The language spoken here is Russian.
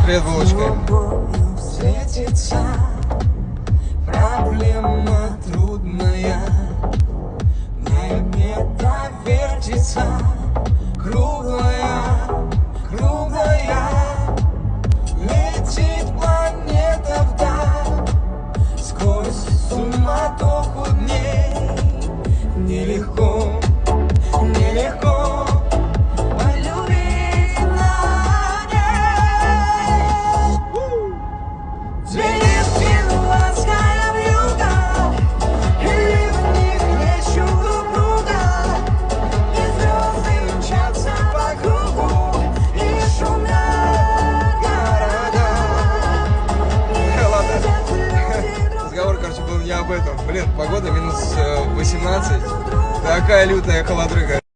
Привет, булочки. Проблема трудная, небо вертится, круглая, круглая, летит планета вдаль, сквозь суматоху дней. Нелегко, нелегко полюбить на ней. Звенит январская вьюга, и в них лечу друг друга, и звезды мчатся по кругу, и шумят города. Разговор, короче, был не об этом. Блин, погода минус 18. Такая лютая холодрыга.